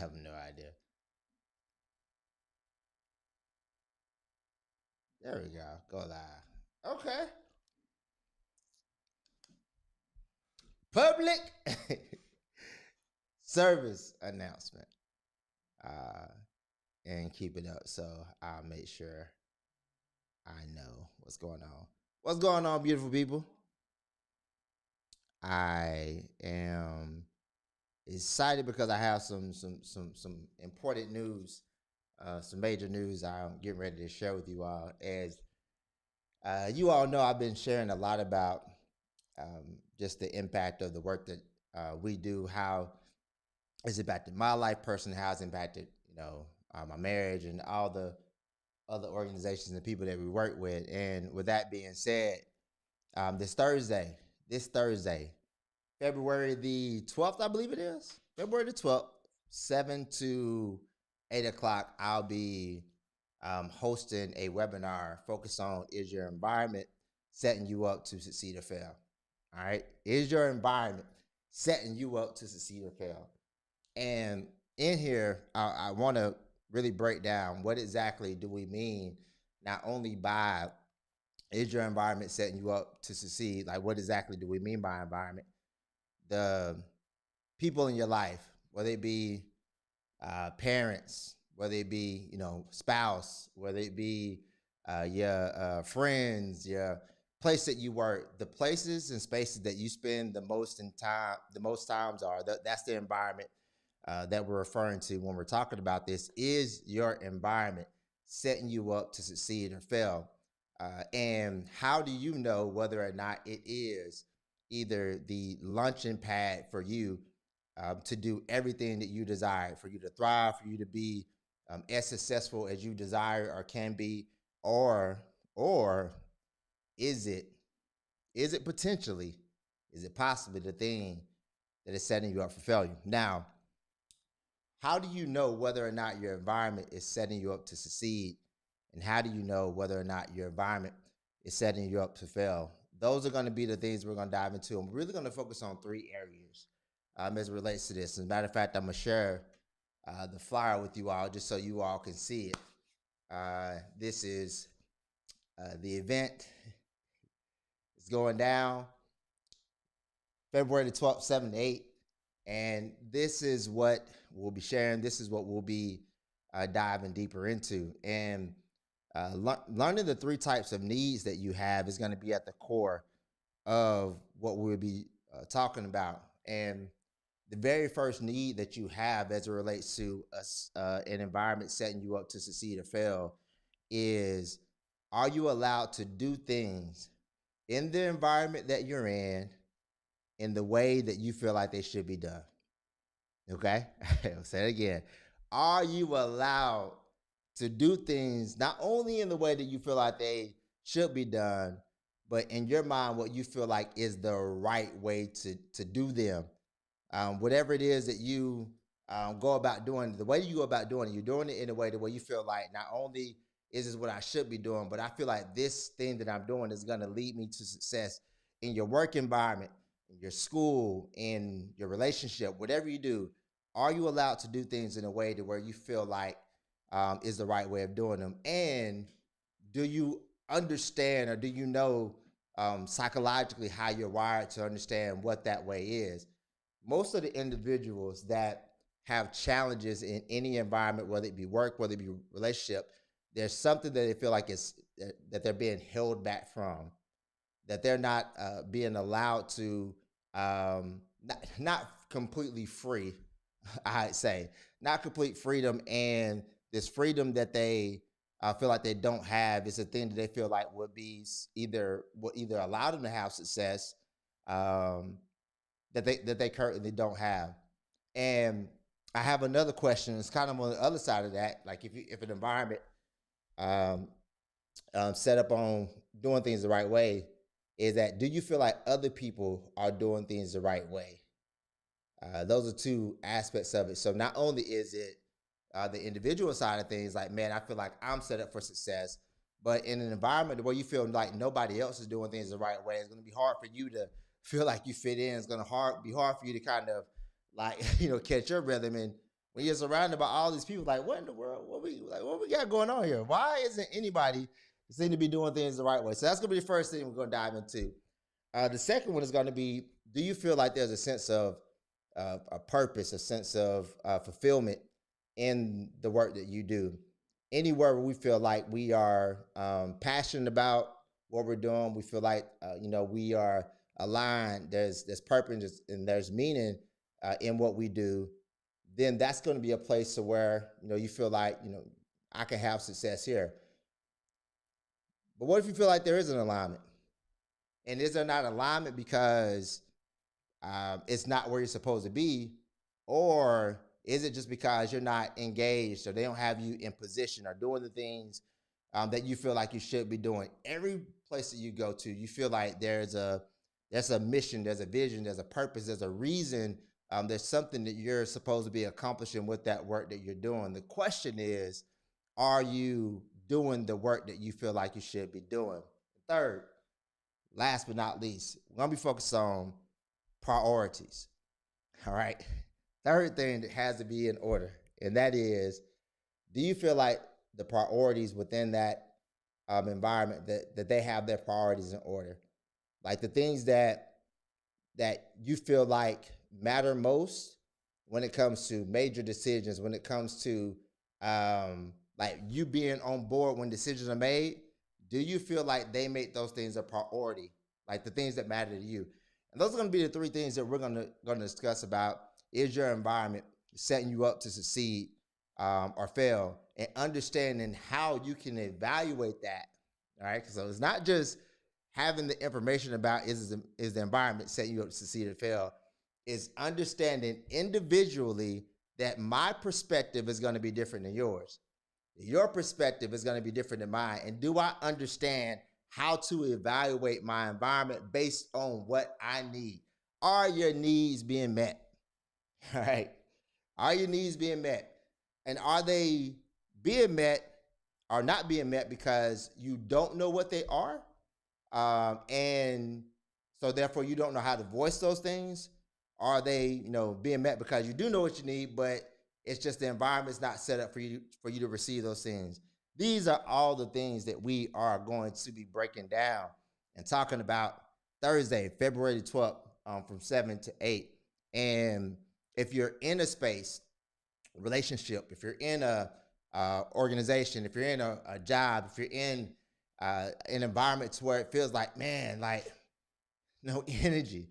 have no idea. There we go. Go live. Okay. Public service announcement. Uh, and keep it up so I'll make sure I know what's going on. What's going on, beautiful people? I am excited because I have some important news, some major news I'm getting ready to share with you all. As you all know, I've been sharing a lot about just the impact of the work that we do, how it's impacted my life personally, how it's impacted, my marriage and all the other organizations and people that we work with. And with that being said, this Thursday, February the 12th, I believe it is, February the 12th, 7 to 8 o'clock, I'll be hosting a webinar focused on is your environment setting you up to succeed or fail? All right. Is your environment setting you up to succeed or fail? And in here, I want to really break down what exactly do we mean, not only by is your environment setting you up to succeed, like what exactly do we mean by environment? The people in your life, whether it be parents, whether it be spouse, whether it be your friends, your place that you work, the places and spaces that you spend the most times are that's the environment that we're referring to when we're talking about this. Is your environment setting you up to succeed or fail? And how do you know whether or not it is either the launching pad for you to do everything that you desire, for you to thrive, for you to be as successful as you desire or can be, or is it potentially, is it possibly the thing that is setting you up for failure? Now, how do you know whether or not your environment is setting you up to succeed? And how do you know whether or not your environment is setting you up to fail? Those are going to be the things we're going to dive into. I'm really going to focus on three areas as it relates to this. As a matter of fact, I'm going to share the flyer with you all just so you all can see it. This is the event. It's going down February the 12th, 7 to 8. And this is what we'll be sharing. This is what we'll be diving deeper into. And learning the three types of needs that you have is going to be at the core of what we'll be talking about. And the very first need that you have as it relates to an environment setting you up to succeed or fail is, are you allowed to do things in the environment that you're in the way that you feel like they should be done? Okay? I'll say it again. Are you allowed to do things not only in the way that you feel like they should be done, but in your mind, what you feel like is the right way to do them? Whatever it is that you go about doing, the way you go about doing it, you're doing it in a way the way you feel like not only is this what I should be doing, but I feel like this thing that I'm doing is going to lead me to success in your work environment, in your school, in your relationship, whatever you do. Are you allowed to do things in a way to where you feel like is the right way of doing them? And do you understand, or do you know psychologically how you're wired to understand what that way is? Most of the individuals that have challenges in any environment, whether it be work, whether it be relationship, there's something that they feel like it's that they're being held back from, that they're not being allowed to, not completely free, I'd say, not complete freedom. And this freedom that they feel like they don't have is a thing that they feel like would either allow them to have success, um, that they currently don't have. And I have another question. It's kind of on the other side of that. Like if an environment um, set up on doing things the right way, is that, do you feel like other people are doing things the right way? Those are two aspects of it. So not only is it the individual side of things, like, man, I feel like I'm set up for success, but in an environment where you feel like nobody else is doing things the right way, it's going to be hard for you to feel like you fit in. It's going to be hard for you to kind of like catch your rhythm. And when you're surrounded by all these people, like what in the world? What we got going on here? Why isn't anybody seem to be doing things the right way? So that's gonna be the first thing we're gonna dive into. The second one is gonna be: do you feel like there's a sense of a purpose, a sense of fulfillment in the work that you do? Anywhere where we feel like we are passionate about what we're doing, we feel like we are aligned. There's purpose and there's meaning in what we do. Then that's going to be a place to where you feel like I can have success here. But what if you feel like there is an alignment? And is there not alignment because it's not where you're supposed to be, or is it just because you're not engaged or they don't have you in position or doing the things that you feel like you should be doing? Every place that you go to, you feel like there's a mission, there's a vision, there's a purpose, there's a reason, there's something that you're supposed to be accomplishing with that work that you're doing. The question is, are you doing the work that you feel like you should be doing? Third, last but not least, we're gonna be focused on priorities. All right. Third thing that has to be in order, and that is, do you feel like the priorities within that environment that they have their priorities in order? Like the things that you feel like matter most when it comes to major decisions, when it comes to like you being on board when decisions are made. Do you feel like they make those things a priority, like the things that matter to you? And those are going to be the three things that we're going to discuss about. Is your environment setting you up to succeed or fail, and understanding how you can evaluate that? All right, so it's not just having the information about is the environment setting you up to succeed or fail. Is understanding individually that my perspective is going to be different than yours. Your perspective is going to be different than mine. And do I understand how to evaluate my environment based on what I need? Are your needs being met? All right. Are your needs being met? And are they being met or not being met because you don't know what they are? And so therefore you don't know how to voice those things? Are they, being met because you do know what you need, but it's just the environment's not set up for you to receive those things? These are all the things that we are going to be breaking down and talking about Thursday, February 12th, from 7 to 8. And if you're in a space, relationship, if you're in a organization, if you're in a job, if you're in an environment where it feels like, man, like no energy,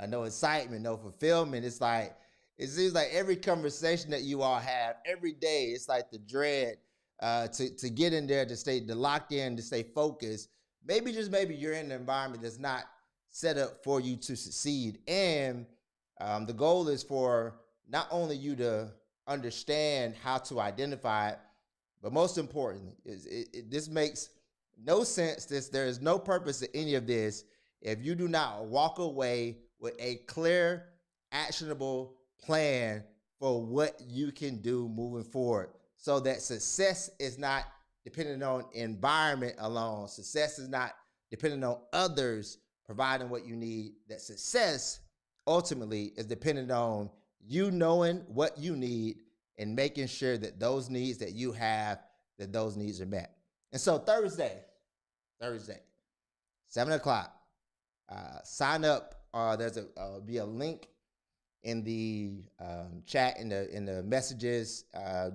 no excitement, no fulfillment. It's like, it seems like every conversation that you all have every day, it's like the dread to get in there, to lock in, to stay focused. Maybe just maybe you're in an environment that's not set up for you to succeed. And the goal is for not only you to understand how to identify it, but most importantly, this makes no sense. There is no purpose to any of this if you do not walk away with a clear, actionable plan for what you can do moving forward, so that success is not dependent on environment alone. Success is not dependent on others providing what you need. That success ultimately is dependent on you knowing what you need and making sure that those needs that you have, that those needs are met. And so Thursday, 7 o'clock, sign up. There's be a link in the chat, in the messages.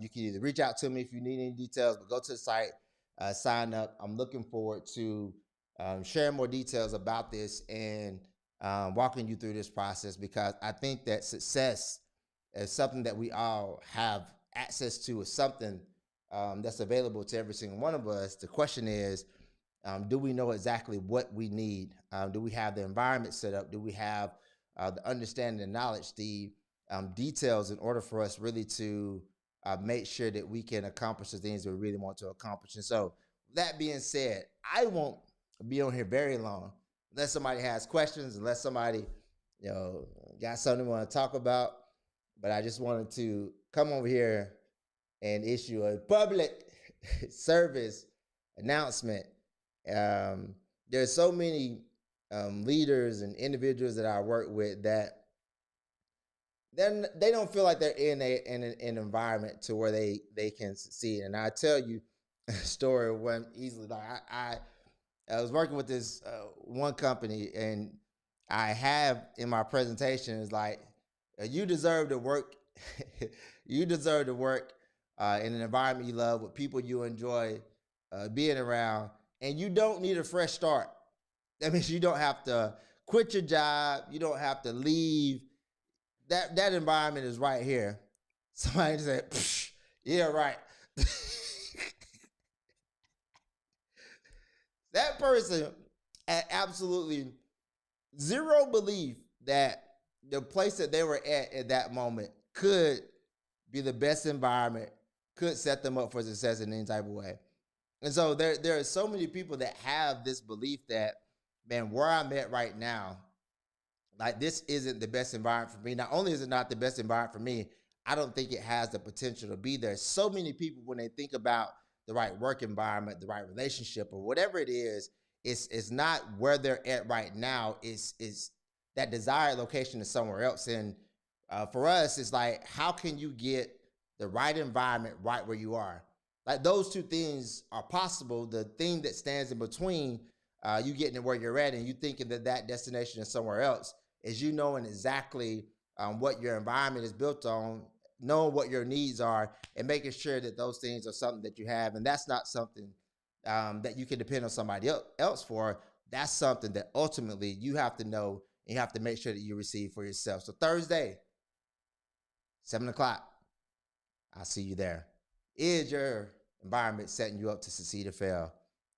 You can either reach out to me if you need any details, but go to the site, sign up. I'm looking forward to sharing more details about this and walking you through this process, because I think that success is something that we all have access to. Is something that's available to every single one of us. The question is, do we know exactly what we need? Do we have the environment set up? Do we have the understanding and knowledge, the details in order for us really to make sure that we can accomplish the things that we really want to accomplish? And so that being said, I won't be on here very long unless somebody has questions, unless somebody got something they want to talk about. But I just wanted to come over here and issue a public service announcement. There's so many leaders and individuals that I work with that then they don't feel like they're in an environment to where they can succeed. And I tell you a story when easily like I was working with this one company, and I have in my presentation is like, you deserve to work, you deserve to work in an environment you love with people you enjoy being around, and you don't need a fresh start. That means you don't have to quit your job, you don't have to leave. That environment is right here. Somebody said, "Yeah, right." That person had absolutely zero belief that the place that they were at that moment could be the best environment, could set them up for success in any type of way. And so there are so many people that have this belief that, man, where I'm at right now, like this isn't the best environment for me. Not only is it not the best environment for me, I don't think it has the potential to be there. So many people, when they think about the right work environment, the right relationship, or whatever it is, it's not where they're at right now. Is that desired location is somewhere else. And for us, it's like, how can you get the right environment right where you are? Like those two things are possible. The thing that stands in between you getting to where you're at and you thinking that that destination is somewhere else is you knowing exactly what your environment is built on, knowing what your needs are, and making sure that those things are something that you have. And that's not something that you can depend on somebody else for. That's something that ultimately you have to know and you have to make sure that you receive for yourself. So Thursday, 7 o'clock, I'll see you there. Is your environment setting you up to succeed or fail?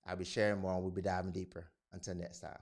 I'll be sharing more and we'll be diving deeper. Until next time.